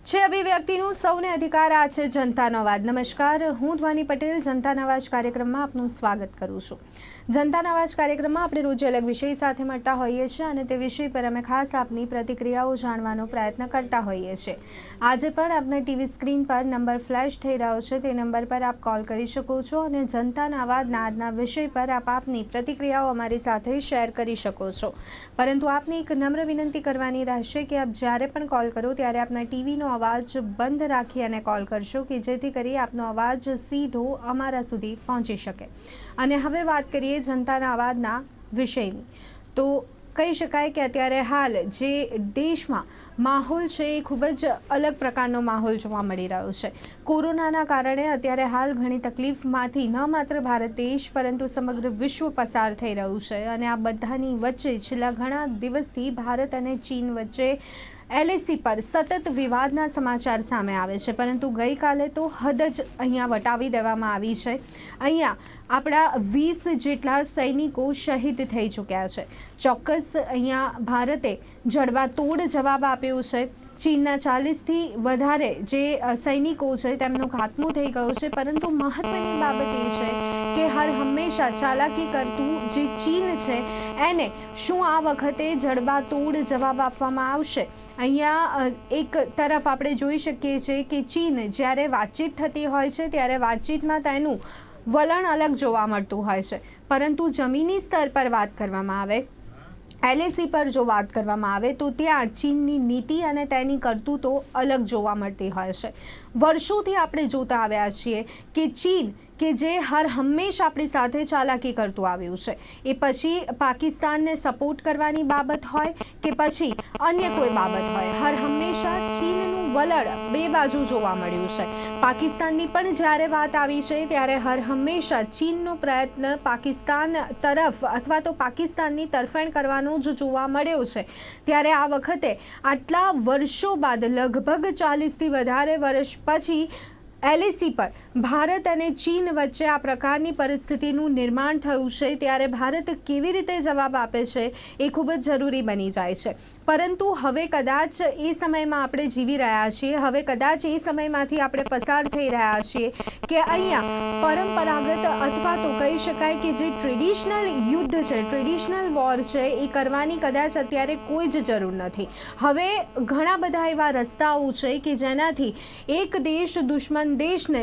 છે અભિવ્યક્તિનું સૌને અધિકાર આ છે જનતાનો અવાજ। નમસ્કાર, હું ધ્વની પટેલ જનતાના અવાજ કાર્યક્રમમાં આપનું સ્વાગત કરું છું। જનતાના અવાજ કાર્યક્રમમાં આપણે રોજ અલગ વિષય સાથે મળતા હોઈએ છીએ અને તે વિષય પર અમે ખાસ આપની પ્રતિક્રિયાઓ જાણવાનો પ્રયત્ન કરતા હોઈએ છીએ। આજે પણ આપને ટીવી સ્ક્રીન પર નંબર ફ્લેશ થઈ રહ્યો છે, તે નંબર પર આપ કોલ કરી શકો છો અને જનતાના અવાજના આજના વિષય પર આપ આપની પ્રતિક્રિયાઓ અમારી સાથે શેર કરી શકો છો। પરંતુ આપને એક નમ્ર વિનંતી કરવાની રહેશે કે આપ જ્યારે પણ કોલ કરો ત્યારે આપના ટીવીનો અવાજ બંધ રાખી અને કોલ કરશો કે જેથી કરી આપનો અવાજ સીધો અમારા સુધી પહોંચી શકે। અને હવે વાત કરીએ જનતાના અવાજના વિષયની, તો કહી શકાય કે અત્યારે હાલ જે દેશમાં માહોલ છે એ ખૂબ જ અલગ પ્રકારનો માહોલ જોવા મળી રહ્યો છે। કોરોનાના કારણે અત્યારે હાલ ઘણી તકલીફમાંથી ન માત્ર ભારત દેશ પરંતુ સમગ્ર વિશ્વ પસાર થઈ રહ્યું છે અને આ બધાની વચ્ચે છેલ્લા ઘણા દિવસથી ભારત અને ચીન વચ્ચે LAC પર સતત વિવાદના સમાચાર સામે આવે છે, પરંતુ ગઈકાલે તો હદ જ અહીંયા વટાવી દેવામાં આવી છે। અહીંયા આપણા 20 જેટલા સૈનિકો શહીદ થઈ ચૂક્યા છે। ચોક્કસ અહીંયા ભારતે જડબાતોડ જવાબ આપ્યો છે। ચીનના 40થી વધારે જે સૈનિકો છે તેમનું ખાત્મું થઈ ગયું છે, પરંતુ મહત્વની બાબત એ છે કે હર હંમેશા ચાલાકી કરતું જે ચીન છે એને શું આ વખતે જડબાતોડ જવાબ આપવામાં આવશે? અહીંયા એક તરફ આપણે જોઈ શકીએ છીએ કે ચીન જ્યારે વાતચીત થતી હોય છે ત્યારે વાતચીતમાં તેનું વલણ અલગ જોવા મળતું હોય છે, પરંતુ જમીની સ્તર પર વાત કરવામાં આવે, LAC પર જો વાત કરવામાં આવે તો ત્યાં ચીનની નીતિ અને તેની કરતૂતો અલગ જોવા મળતી હોય છે। વર્ષોથી આપણે જોતા આવ્યા છીએ કે ચીન કે જે હર હંમેશા આપણી સાથે ચાલાકી કરતું આવ્યું છે, એ પછી પાકિસ્તાનને સપોર્ટ કરવાની બાબત હોય કે પછી અન્ય કોઈ બાબત હોય, હર હંમેશા ચીનનું વલણ બે બાજુ જોવા મળ્યું છે। પાકિસ્તાનની પણ જ્યારે વાત આવી છે ત્યારે હર હંમેશા ચીનનો પ્રયત્ન પાકિસ્તાન તરફ અથવા તો પાકિસ્તાનની તરફેણ કરવાનો જ જોવા મળ્યો છે। ત્યારે આ વખતે આટલા વર્ષો બાદ લગભગ 40થી વધારે વર્ષ પછી LAC પર ભારત અને ચીન વચ્ચે આ પ્રકારની પરિસ્થિતિનું નિર્માણ થયું છે, ત્યારે ભારત કેવી રીતે જવાબ આપે છે એ ખૂબ જ જરૂરી બની જાય છે। પરંતુ હવે કદાચ એ સમયમાં આપણે જીવી રહ્યા છીએ, હવે કદાચ એ સમયમાંથી આપણે પસાર થઈ રહ્યા છીએ કે અહીંયા પરંપરાગત અથવા તો કહી શકાય કે જે ટ્રેડિશનલ યુદ્ધ છે, ટ્રેડિશનલ વોર છે એ કરવાની કદાચ અત્યારે કોઈ જ જરૂર નથી। હવે ઘણા બધા એવા રસ્તાઓ છે કે જેનાથી એક દેશ દુશ્મન દેશને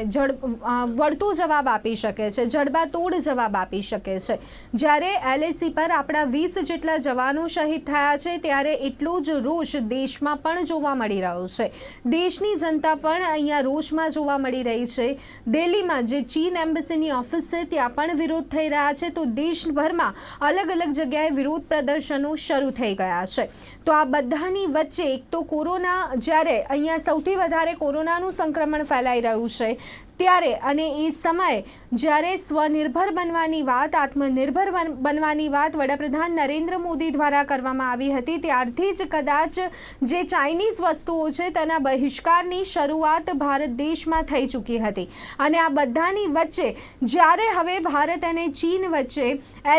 વળતો જવાબ આપી શકે છે, જડબાતોડ જવાબ આપી શકે છે। જ્યારે LAC પર આપણા 20 જેટલા જવાનો શહીદ થયા છે ત્યારે એટલો જ રોષ દેશમાં પણ જોવા મળી રહ્યો છે। દેશની જનતા પણ અહીંયા રોષમાં જોવા મળી રહી છે। દિલ્હીમાં જે ચીન એમ્બેસીની ઓફિસ છે ત્યાં પણ વિરોધ થઈ રહ્યા છે, તો દેશભરમાં અલગ અલગ જગ્યાએ વિરોધ પ્રદર્શનો શરૂ થઈ ગયા છે। તો આ બધાની વચ્ચે એક તો કોરોના, જ્યારે અહીંયા સૌથી વધારે કોરોનાનું સંક્રમણ ફેલાઈ રહ્યું છે ત્યારે અને એ સમયે જ્યારે સ્વનિર્ભર બનવાની વાત, આત્મનિર્ભર બનવાની વાત વડાપ્રધાન નરેન્દ્ર મોદી દ્વારા કરવામાં આવી હતી, ત્યારથી જ કદાચ જે ચાઇનીઝ વસ્તુઓ છે તેના બહિષ્કારની શરૂઆત ભારત દેશમાં થઈ ચૂકી હતી। અને આ બધાની વચ્ચે જ્યારે હવે ભારત અને ચીન વચ્ચે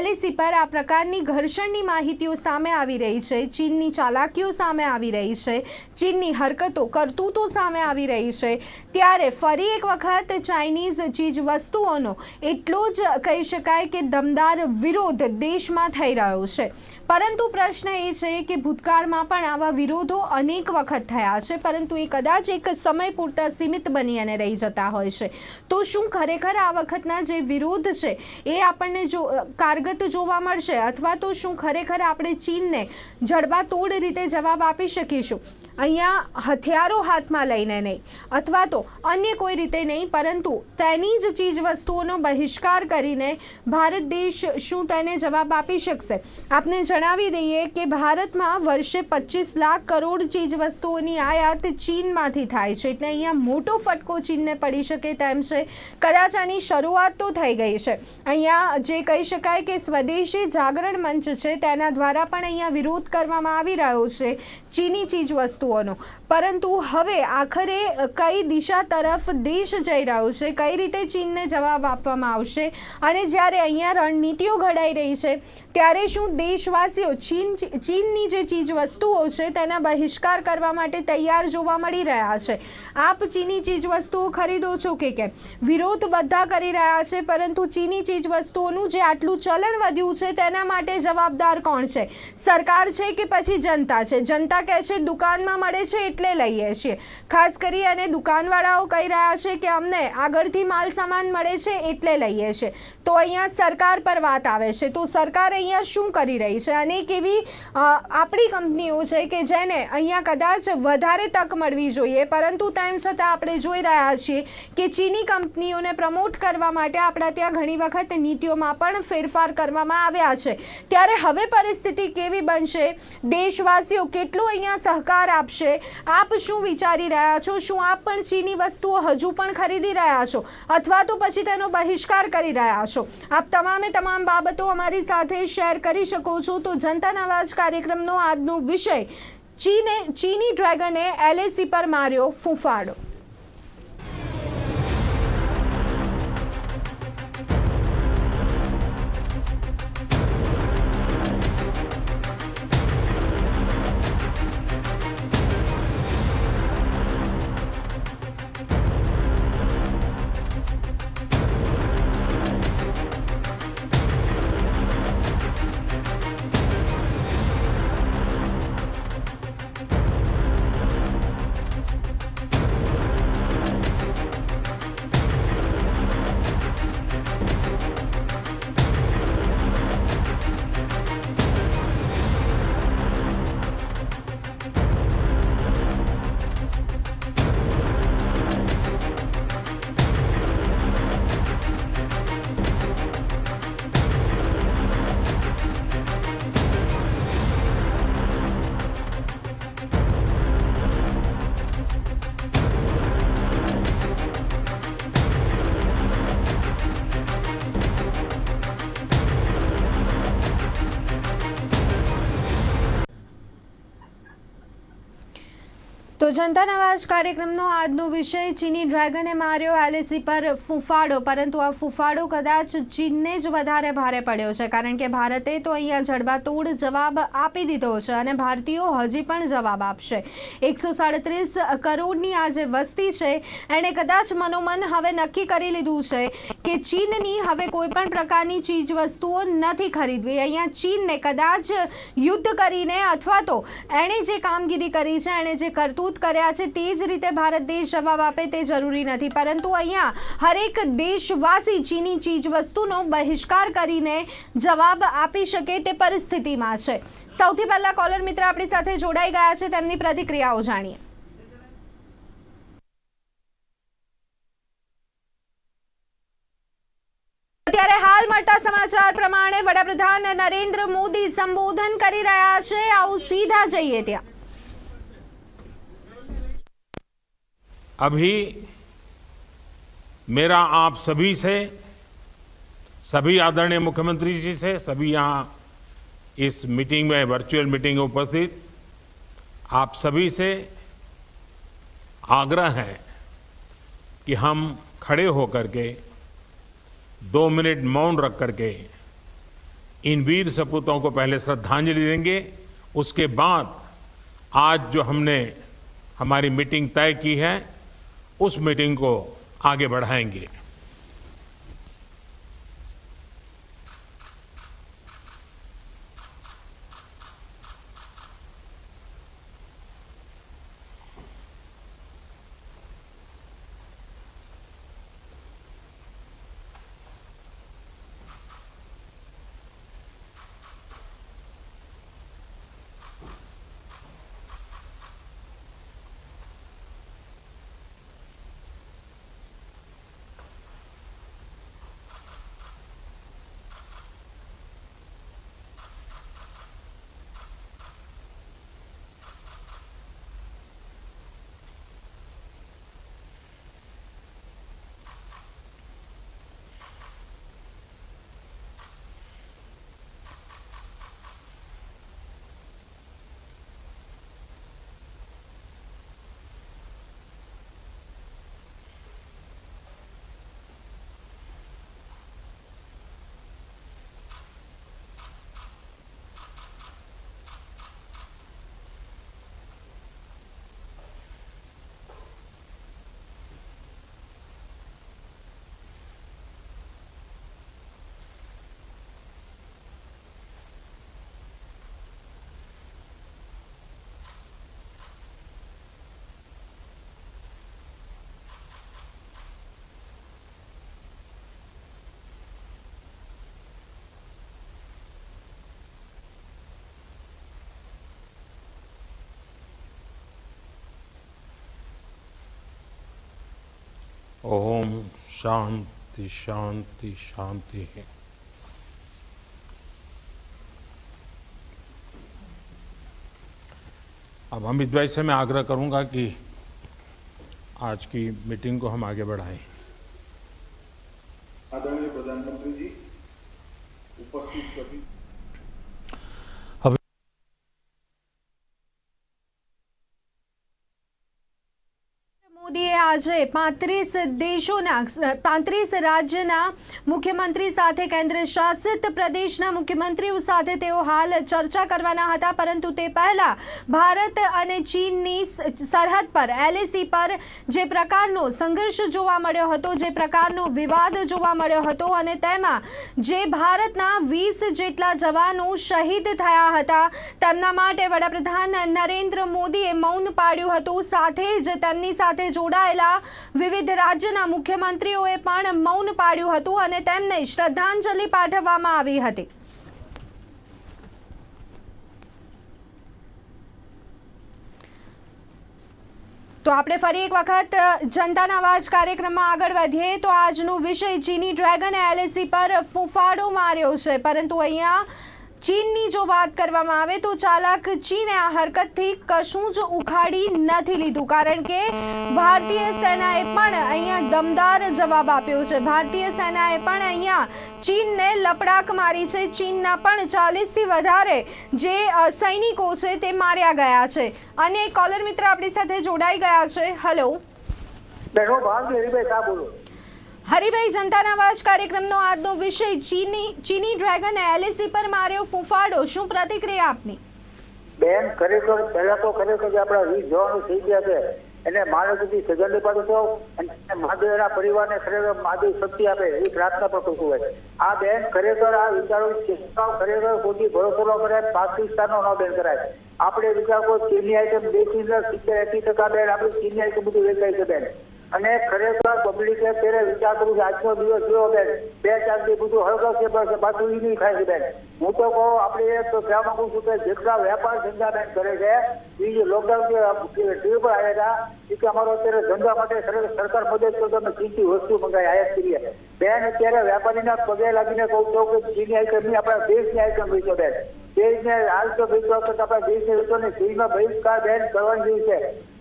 LAC પર આ પ્રકારની ઘર્ષણની માહિતીઓ સામે આવી રહી છે, ચીનની ચાલાકીઓ સામે આવી રહી છે, ચીનની હરકતો કરતૂતો સામે આવી રહી છે, ત્યારે ફરી એક વખત ચાઇનીઝ ચીજ વસ્તુઓનો એટલો જ કહી શકાય કે દમદાર વિરોધ દેશમાં થઈ રહ્યો છે। પરંતુ પ્રશ્ન એ છે કે ભૂતકાળમાં પણ આવા વિરોધો અનેક વખત થયા છે, પરંતુ એ કદાચ એક સમય પૂરતા સીમિત બની અને રહી જતા હોય છે। તો શું ખરેખર આ વખતના જે વિરોધ છે એ આપણને કારગત જોવા મળશે, અથવા તો શું ખરેખર આપણે ચીનને જડબાતોડ રીતે જવાબ આપી શકીશું? અહીંયા હથિયારો હાથમાં લઈને નહીં અથવા તો અન્ય કોઈ રીતે નહીં, પરંતુ તેની જ ચીજ વસ્તુઓનો બહિષ્કાર કરીને ભારત દેશ શું તેને જવાબ આપી શકશે? આપને જણાવી દઈએ કે ભારતમાં વર્ષે 25 લાખ કરોડ ચીજ વસ્તુઓની આયાત ચીનમાંથી થાય છે, એટલે અહીંયા મોટો ફટકો ચીનને પડી શકે તેમ છે। કદાચ આની શરૂઆત તો થઈ ગઈ છે। અહીંયા જે કહી શકાય કે સ્વદેશી જાગરણ મંચ છે તેના દ્વારા પણ અહીંયા વિરોધ કરવામાં આવી રહ્યો છે ચીની ચીજ વસ્તુ વસ્તુઓનો, પરંતુ હવે આખરે કઈ દિશા તરફ દેશ જઈ રહ્યો છે, કઈ રીતે ચીનને જવાબ આપવામાં આવશે, અને જ્યારે અહીંયા રણનીતિઓ ઘડાઈ રહી છે ત્યારે શું દેશવાસીઓ ચીનની જે ચીજ વસ્તુઓ છે તેના બહિષ્કાર કરવા માટે તૈયાર જોવા મળી રહ્યા છે? આપ ચીની ચીજ વસ્તુઓ ખરીદો છો કે કેમ? વિરોધ બધા કરી રહ્યા છે, પરંતુ ચીની ચીજ વસ્તુઓનું જે આટલું ચલણ વધ્યું છે તેના માટે જવાબદાર કોણ છે? સરકાર છે કે પછી જનતા છે? જનતા કહે છે દુકાનમાં મળે છે એટલે લઈએ છીએ, ખાસ કરી અને દુકાનવાળાઓ કહી રહ્યા છે કે અમને આગળથી માલ સામાન મળે છે એટલે લઈએ છીએ. તો અહીંયા સરકાર પર વાત આવે છે, તો સરકાર અહીંયા શું કરી રહી છે? અનેક એવી આપણી કંપનીઓ છે કે જેને અહીંયા કદાચ વધારે તક મળવી જોઈએ, પરંતુ તેમ છતાં આપણે જોઈ રહ્યા છીએ કે ચીની કંપનીઓને પ્રમોટ કરવા માટે આપણા ત્યાં ઘણી વખત નીતિઓમાં પણ ફેરફાર કરવામાં આવ્યા છે. ત્યારે હવે પરિસ્થિતિ કેવી બનશે? દેશવાસીઓ કેટલો અહીંયા સહકાર આપશે? આપ શું વિચારી રહ્યા છો? શું આપ પણ ચીની વસ્તુઓ હજુ પણ ખરીદી રહ્યા છો, અથવા તો પછી તેનો બહિષ્કાર કરી રહ્યા છો? આપ તમામ બાબતો અમારી સાથે શેર કરી શકો છો. તો જનતાના અવાજ કાર્યક્રમનો આજનો વિષય ચીની ડ્રેગને એલએસી પર માર્યો ફૂંફાડો. તો જનતાના અવાજ કાર્યક્રમનો આજનો વિષય ચીની ડ્રેગને માર્યો એલએસી પર ફૂંફાડો. પરંતુ આ ફૂંફાડો કદાચ ચીનને જ વધારે ભારે પડ્યો છે, કારણ કે ભારતે તો અહીંયા જડબાતોડ જવાબ આપી દીધો છે અને ભારતીયો હજી પણ જવાબ આપશે. 137 કરોડની આ જે વસ્તી છે એણે કદાચ મનોમન હવે નક્કી કરી લીધું છે કે ચીનની હવે કોઈ પણ પ્રકારની ચીજ વસ્તુઓ નથી ખરીદવી. અહીંયા ચીનને કદાચ યુદ્ધ કરીને અથવા તો એણે જે કામગીરી કરી છે, એણે જે કરતૂત કર્યા છે તે જ રીતે ભારત દેશ જવાબ આપે તે જરૂરી નથી, પરંતુ અહીંયા હરેક દેશવાસી ચીની ચીજ વસ્તુનો બહિષ્કાર કરીને જવાબ આપી શકે તે પરિસ્થિતિમાં છે. સૌથી પહેલા કોલર મિત્ર આપણી સાથે જોડાઈ ગયા છે, તેમની પ્રતિક્રિયાઓ જાણીએ. અત્યારે હાલ મળતા સમાચાર પ્રમાણે વડાપ્રધાન નરેન્દ્ર મોદી સંબોધન કરી રહ્યા છે. આવું સીધા જઈએ ત્યાં. अभी मेरा आप सभी से, सभी आदरणीय मुख्यमंत्री जी से, सभी यहाँ इस मीटिंग में, वर्चुअल मीटिंग में उपस्थित आप सभी से आग्रह है कि हम खड़े होकर के 2 मिनट मौन रख करके इन वीर सपूतों को पहले श्रद्धांजलि देंगे. उसके बाद आज जो हमने हमारी मीटिंग तय की है उस मीटिंग को आगे बढ़ाएंगे. ओम शांति शांति शांति है। अब अमित भाई से मैं आग्रह करूंगा कि आज की मीटिंग को हम आगे बढ़ाएं। आदरणीय प्रधानमंत्री जी, उपस्थित सभी મોદીએ આજે 35 રાજ્યના મુખ્યમંત્રી સાથે કેન્દ્ર શાસિત પ્રદેશના મુખ્યમંત્રીઓ સાથે તેઓ હાલ ચર્ચા કરવાના હતા, પરંતુ તે પહેલા ભારત અને ચીનની સરહદ પર LAC પર જે પ્રકારનો સંઘર્ષ જોવા મળ્યો હતો, જે પ્રકારનો વિવાદ જોવા મળ્યો હતો અને તેમાં જે ભારતના 20 જેટલા જવાનો શહીદ થયા હતા, તેમના માટે વડાપ્રધાન નરેન્દ્ર મોદીએ મૌન પાડ્યું હતું। સાથે જ તેમની સાથે જોડાયેલા વિવિધ રાજ્યના મુખ્યમંત્રીઓએ પણ મૌન પાડ્યું હતું અને તેમને શ્રદ્ધાંજલિ પાઠવવામાં આવી હતી। તો આપણે ફરી એક વખત જનતાના અવાજ કાર્યક્રમમાં આગળ વધીએ તો આજનો વિષય ચીની ડ્રેગન LAC પર ફૂંફાડો માર્યો છે, પરંતુ અહીંયા ચીનની જો વાત કરવામાં આવે તો ચાલાક ચીને આ હરકતથી કશું જ ઉખાડી નથી લીધું, કારણ કે ભારતીય સેનાએ પણ અહીંયા દમદાર જવાબ આપ્યો છે। ભારતીય સેનાએ પણ અહીંયા ચીનને લપડાક મારી છે। ચીનના પણ 40થી વધારે જે સૈનિકો છે તે માર્યા ગયા છે। અને કોલર મિત્ર આપણી સાથે જોડાઈ ગયા છે। હેલો હરિભાઈ, જનતાના અવાજ કાર્યક્રમનો આજનો વિષય ચીની ડ્રેગન LAC પર માર્યો ફૂંફાડો, શું પ્રતિક્રિયા આપની? બેન, ખરેખર પહેલા તો ખરેખર જે આપણા 20 જવાનો થઈ ગયા છે એને માનવથી સજ્જન પાડું છું અને મહાદેવના પરિવારને ખરેખર મહાદેવ શક્તિ આપે એ પ્રાર્થના પણ કરતું હોય। આ બેન ખરેખર આ વિચારો ખરેખર ખોટી ભરોસો ન કરાય, પાકિસ્તાનનો ન બેન કરાય। આપણે વિચારો ચીની આઈટમ દેશની અંદર 70-80% બેન આપણે ચીની આઈટમ બધું વેચાય છે બેન, અને ખરેખર પબ્લિકે ત્યારે વિચાર કરું કે આજનો દિવસ જોયો બેન, 2-4 દી બધું હળગાવશે બસ પાછું એ નહીં ખાય છે બેન। હું તો કહું આપણે તો કહેવા માંગુ છું કે જેટલા વેપાર ધંધા બેન કરે છે એ જે લોકડાઉન ટીવી પર આવ્યા હતા એ કે અમારો અત્યારે ધંધા માટે ખરેખર સરકાર મદદ કરતો અમે ચીનથી વસ્તુ મંગાવી આયાત કરીએ બેન। અત્યારે વેપારીના પગે લાગીને કહું છું કે ચીની આઈટમની આપણા દેશની આઈટમ વેચો બેન, દેશને હાલ તો વેચવા કરતા આપણા દેશને વેચો ને ચીનનો બહિષ્કાર બેન કરવાની જેવી છે।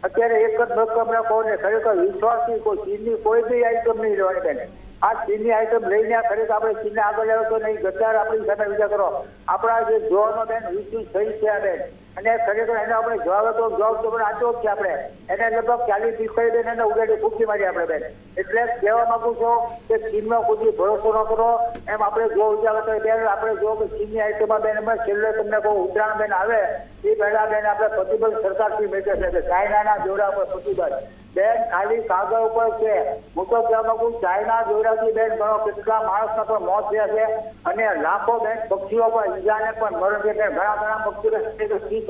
અત્યારે એક જ મક્કમ રાખો ને ખરેખર વિશ્વાસથી કોઈ ચીનની કોઈ બી આઈટમ નહીં લેવાની બેન। આ ચીનની આઈટમ લઈને ખરેખર આપણે ચીનને આગળ લેવો તો નહીં, ગદ્દાર આપણી સામે વિચાર કરો। આપણા જે જોવાનો બેન વિશ્વ થઈ છે બેન, અને ખરેખર એને આપણે જવાબ તો પણ આટલો જ છે। આપણે એને લગભગ 40-45 બેન એને ઉડાડી ફૂંકી મારી આપણે બેન। એટલે કહેવા માંગુ છું કે ચીનનો કોઈ ભરોસો ન કરો, એમ આપણે જો વિચાર તો બેન આપણે જો કે ચીનની આઈટમમાં બેન અમે છેલ્લે તમને કહું ઉત્તરાયણ બેન આવે એ પહેલા બેન આપણે પ્રતિબંધ સરકારથી મેળવે છે કે ચાઇનાના જોડા પર પ્રતિબંધ બેન ખાલી કાગળ ઉપર છે। હું તો કહેવા માંગુ ચાઇના જોડાથી બેન ઘણો કેટલા માણસના પણ મોત થયા છે અને લાખો બેન પક્ષીઓ પર ઈજાને પણ મરણ છે બેન। ઘણા પક્ષીઓ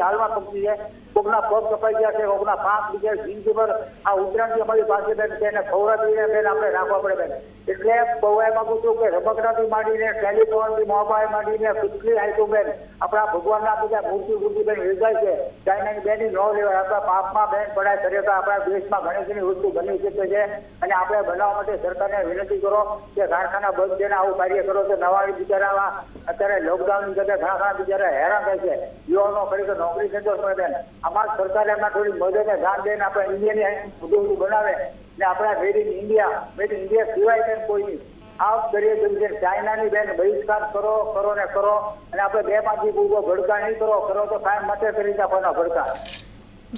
ચાલમાં પક્ષી છે, કોકના પગ કપાઈ ગયા છે, કોકના પાંખ બીજા જિંદગી પર આ ઉત્તરાયણ અમારી પાસે બેન છે એને ખવડાવીને બેન આપણે રાખવા પડે બેન। એટલે કહેવા માંગુ છું કે રમકડાથી માંડીને ટેલિફોનથી મોબાઈલ માંડીને કેટલી આઈટમ બેન આપણા ભગવાનના બધા મૂર્તિ બેન વેચાય છે, ચાઇનાની બેન ન લેવાય। આપણા પાપમાં બેન પડાય ખરેખર આપણા દેશમાં ઘણી ઘણી વસ્તુ બની શકે છે અને આપણે બનાવવા માટે સરકારને વિનંતી કરો કે કારખાના બંધ છે ને આવું કાર્ય કરો તો નવા બિચારા અત્યારે લોકડાઉનની જગ્યાએ ઘણા બિચારા હેરાન થાય છે, યુવાનો ખરેખર નોકરી સંતોષ મળે બેન। અમારા સરકારે એમાં થોડી મદદ ધ્યાન દઈને આપણે ઇન્ડિયાની બધું બનાવે ને આપણા મેડ ઇન ઇન્ડિયા સિવાય બેન કોઈ નહીં આ દરિયા ચાઇનાની બેન બહિષ્કાર કરો ને કરો, અને આપણે 2-5 દી ભડકા નહીં કરો તો કાયમ માટે કરી નાખવાના ભડકા।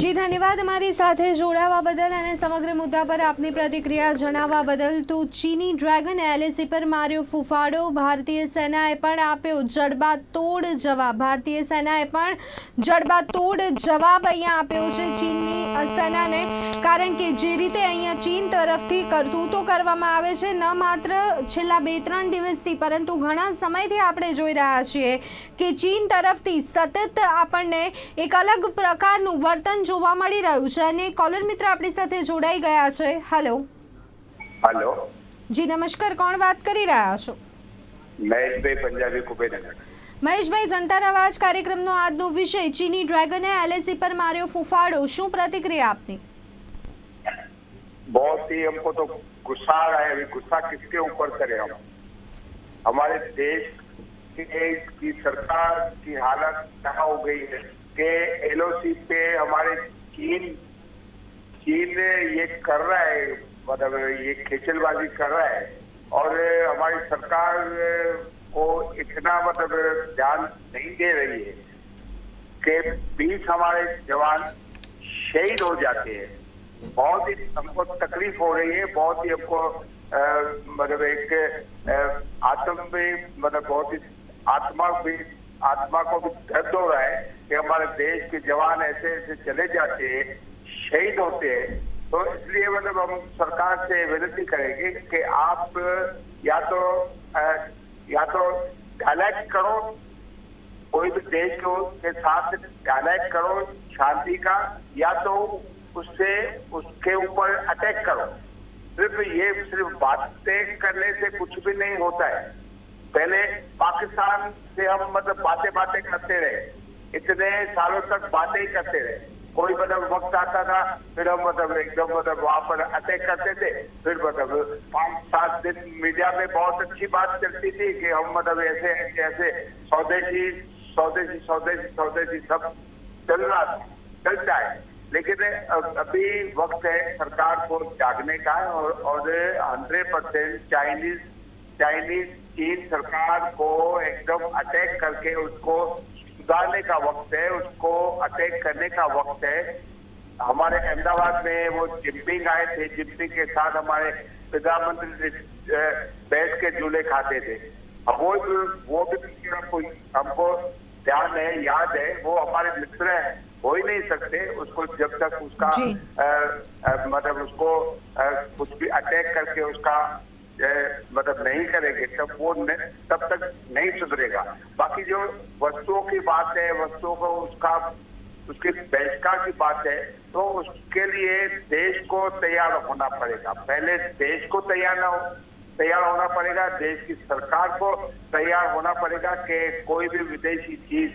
જી ધન્યવાદ અમારી સાથે જોડાવા બદલ અને સમગ્ર મુદ્દા પર આપની પ્રતિક્રિયા જણાવવા બદલ। તો ચીની ડ્રેગન LAC પર માર્યો ફૂંફાડો, ભારતીય સેનાએ પણ આપ્યો જડબાતોડ જવાબ। ભારતીય સેનાએ પણ જડબાતોડ જવાબ અહીંયા આપ્યો છે ચીનની સેનાને, કારણ કે જે રીતે અહીંયા ચીન તરફથી કરતૂતો કરવામાં આવે છે ન માત્ર છેલ્લા 2-3 દિવસથી પરંતુ ઘણા સમયથી આપણે જોઈ રહ્યા છીએ કે ચીન તરફથી સતત આપણને એક અલગ પ્રકારનું વર્તન જોવા મળી રહ્યું છે। અને કોલર મિત્ર આપણી સાથે જોડાઈ ગયા છે। હેલો જી નમસ્કાર, કોણ વાત કરી રહ્યા છો? મહેશભાઈ પંજાબી કુબેરનગર। મહેશભાઈ, જનતાના અવાજ કાર્યક્રમનો આજનો વિષય ચીની ડ્રેગને LAC પર માર્યો ફૂંફાડો, શું प्रतिक्रिया आपने? बहुत ही हमको तो गुस्सा आ रहा है। अभी गुस्सा किसके ऊपर करें हम? हमारे देश की सरकार की हालत क्या हो गई है कि एलओसी पे हमारे चीन ये कर रहा है, मतलब ये खेचलबाजी कर रहा है, और हमारी सरकार को इतना मतलब ध्यान नहीं दे रही है कि 20 हमारे जवान शहीद हो जाते हैं। बहुत ही हमको तकलीफ हो रही है, बहुत ही हमको मतलब एक आत्म में मतलब बहुत ही आत्मा को भी दर्द हो रहा है कि हमारे देश के जवान ऐसे ऐसे चले जाते हैं, शहीद होते हैं। तो इसलिए मतलब हम सरकार से विनती करेंगे कि आप या तो डायलैक्ट करो, कोई भी देश के साथ डायलैक्ट करो शांति का, या तो उसके ऊपर अटैक करो। सिर्फ बातें करने से कुछ भी नहीं होता है। पहले पाकिस्तान से हम मतलब बातें करते रहे, इतने सालों तक बातें ही करते रहे। कोई मतलब वक्त आता था फिर हम मतलब एकदम मतलब वहां पर अटैक करते थे। फिर मतलब 5-7 दिन मीडिया में बहुत अच्छी बात चलती थी कि हम मतलब ऐसे स्वदेशी सब चलता है। लेकिन अभी वक्त है सरकार को जागने का, और 100% चीन सरकार को एकदम अटैक करके उसको सुधारने का वक्त है, उसको अटैक करने का वक्त है। हमारे अहमदाबाद में वो जिनपिंग आए थे, जिनपिंग के साथ हमारे प्रधानमंत्री बैठ के झूले खाते थे। अब वो भी हमको ध्यान है, याद है, वो हमारे मित्र हैं, हो ही नहीं सकते उसको जब तक उसका मतलब उसको कुछ भी अटैक करके उसका मतलब नहीं करेंगे तब तक नहीं सुधरेगा। बाकी जो वस्तुओं की बात है, वस्तुओं को उसके बहिष्कार की बात है, तो उसके लिए देश को तैयार होना पड़ेगा। पहले देश को तैयार होना पड़ेगा, देश की सरकार को तैयार होना पड़ेगा कि कोई भी विदेशी चीज,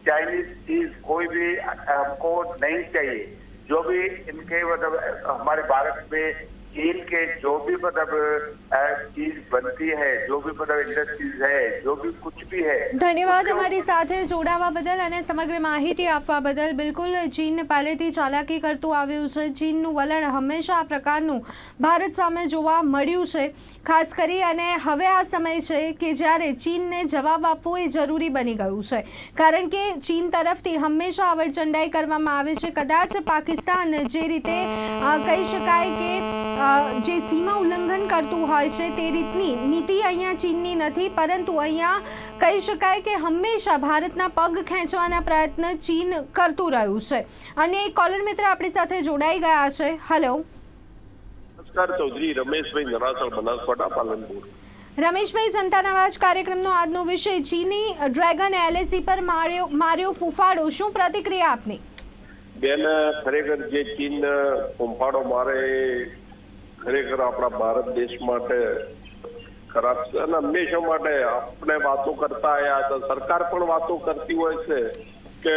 चाइनीज चीज कोई भी हमको नहीं चाहिए। जो भी इनके मतलब हमारे भारत में चीन के जो भी मतलब चीज बनती है, जो भी मतलब इंडस्ट्रीज है, जो भी कुछ भी है। ધન્યવાદ અમારી સાથે જોડાવા બદલ અને સમગ્ર માહિતી આપવા બદલ. બિલકુલ, ચીન પહેલેથી ચાલાકી કરતું આવ્યું છે. ચીનનું વલણ હંમેશા આ પ્રકારનું ભારત સામે જોવા મળ્યું છે. ખાસ કરી અને હવે આ સમય છે કે જ્યારે ચીનને જવાબ આપવો એ જરૂરી બની ગયું છે, કારણ કે ચીન તરફથી હંમેશા અવરચંડાઈ કરવામાં આવે છે. કદાચ પાકિસ્તાન જે રીતે કહી શકાય કે જે સીમા ઉલ્લંઘન કરતું હોય છે તે રીતની નીતિ અહીંયા ચીનની નથી, પરંતુ અહીંયા કહી શકાય કે હંમેશા ભારતના પગ ખેંચવાના પ્રયત્ન ચીન કરતું રહ્યું છે. અને એક કોલર મિત્ર આપણી સાથે જોડાઈ ગયા છે. હેલો, નમસ્કાર. ચૌધરી રમેશભાઈ, નરાસર, બનાસકાંઠા, પાલનપુર. રમેશભાઈ, જનતાના અવાજ કાર્યક્રમનો આજનો વિષય ચીની ડ્રેગન એલએસી પર માર્યો ફૂફાડો. શું પ્રતિક્રિયા આપની? બેન, ખરેખર જે ચીન ફૂંફાડો મારે ખરેખર આપણા ભારત દેશ માટે ખરાબ છે, અને હંમેશા માટે આપણે વાતો કરતા આવ્યા હતા. સરકાર પણ વાતો કરતી હોય છે કે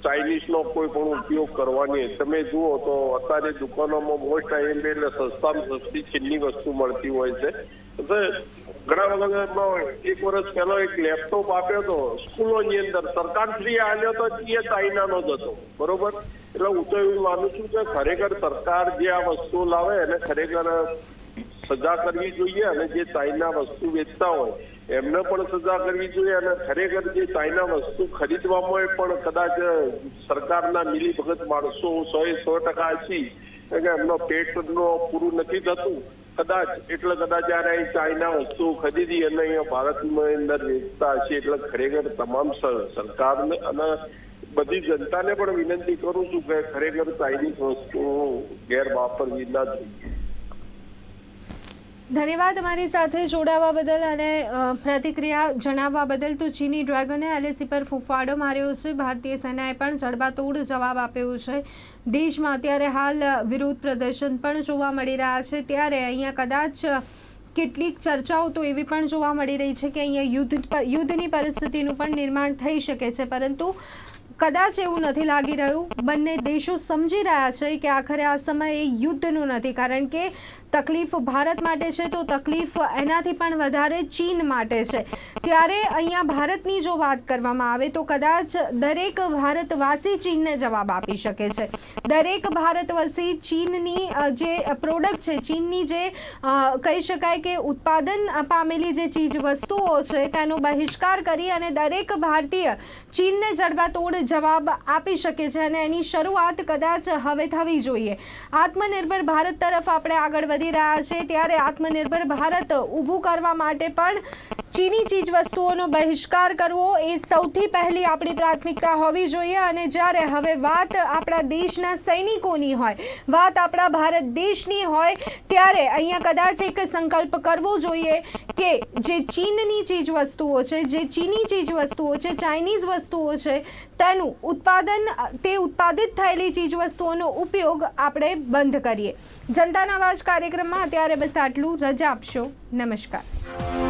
ચાઇનીઝનો કોઈ પણ ઉપયોગ કરવાની. તમે જુઓ તો અત્યારે દુકાનોમાં મોસ્ટ ટાઈમ એટલે સસ્તામાં સસ્તી ચીનની વસ્તુ મળતી હોય છે. ઘણા બધા એક વર્ષ પહેલા એક લેપટોપ આપ્યો હતો સ્કૂલોની અંદર, સરકારશ્રીએ આપ્યો હતો, એ ચાઇનાનો જ હતો. બરોબર? એટલે હું તો એવું માનું છું કે ખરેખર સરકાર જે આ વસ્તુ લાવે એને ખરેખર સજા કરવી જોઈએ, અને જે ચાઇના વસ્તુ વેચતા હોય એમને પણ સજા કરવી જોઈએ. અને ખરેખર જે ચાઇના વસ્તુ ખરીદવામાં પણ કદાચ સરકારના મિલીભગત માણસો 100% છીએ કે એમનો પેટનો પૂરું નથી થતું કદાચ, એટલે કદાચ જયારે ચાઇના વસ્તુ ખરીદી અને અહીંયા ભારતની અંદર વેચતા હશે. એટલે ખરેખર તમામ સરકારને અને બધી જનતાને પણ વિનંતી કરું છું કે ખરેખર ચાઇનીઝ વસ્તુ ગેરવાપરવી ના જોઈએ. ધન્યવાદ અમારી સાથે જોડાવા બદલ અને પ્રતિક્રિયા જણાવવા બદલ. તો ચીની ડ્રેગને એલએસી પર ફૂંફાડો માર્યો છે. ભારતીય સેનાએ પણ જડબાતોડ જવાબ આપ્યો છે. દેશમાં અત્યારે હાલ વિરોધ પ્રદર્શન પણ જોવા મળી રહ્યા છે. ત્યારે અહીંયા કદાચ કેટલીક ચર્ચાઓ તો એવી પણ જોવા મળી રહી છે કે અહીંયા યુદ્ધની પરિસ્થિતિનું પણ નિર્માણ થઈ શકે છે. પરંતુ કદાચ એવું નથી લાગી રહ્યું. બંને દેશો સમજી રહ્યા છે કે આખરે આ સમય એ યુદ્ધનો નથી, કારણ કે તકલીફ ભારત માટે છે તો તકલીફ એનાથી પણ વધારે ચીન માટે છે. ત્યારે અહીંયા ભારતની જો વાત કરવામાં આવે તો કદાચ દરેક ભારતવાસી ચીનને જવાબ આપી શકે છે. દરેક ભારતવાસી ચીનની જે પ્રોડક્ટ છે, ચીનની જે કહી શકાય કે ઉત્પાદન પામેલી જે ચીજ વસ્તુઓ છે તેનો બહિષ્કાર કરી અને દરેક ભારતીય ચીનને જડબાતોડ જવાબ આપી શકે છે અને એની શરૂઆત કદાચ હવે થવી જોઈએ. આત્મનિર્ભર ભારત તરફ આપણે આગળ વધી રહ્યા છે, ત્યારે આત્મનિર્ભર ભારત ઊભું કરવા માટે પણ ચીની ચીજ વસ્તુઓનો બહિષ્કાર કરવો એ સૌથી પહેલી આપણી પ્રાથમિકતા હોવી જોઈએ. અને જ્યારે હવે વાત આપણા દેશના સૈનિકોની હોય, વાત આપણા ભારત દેશની હોય, ત્યારે અહીંયા કદાચ એક સંકલ્પ કરવો જોઈએ કે જે ચીનની ચીજ વસ્તુઓ છે, જે ચીની ચીજ વસ્તુઓ છે, ચાઇનીઝ વસ્તુઓ છે, તેનું ઉત્પાદન, તે ઉત્પાદિત થયેલી ચીજ વસ્તુઓનો ઉપયોગ આપણે બંધ કરીએ. જનતાના અવાજ કાર્યક્રમમાં અત્યારે બસ આટલું. રજા આપશો. નમસ્કાર.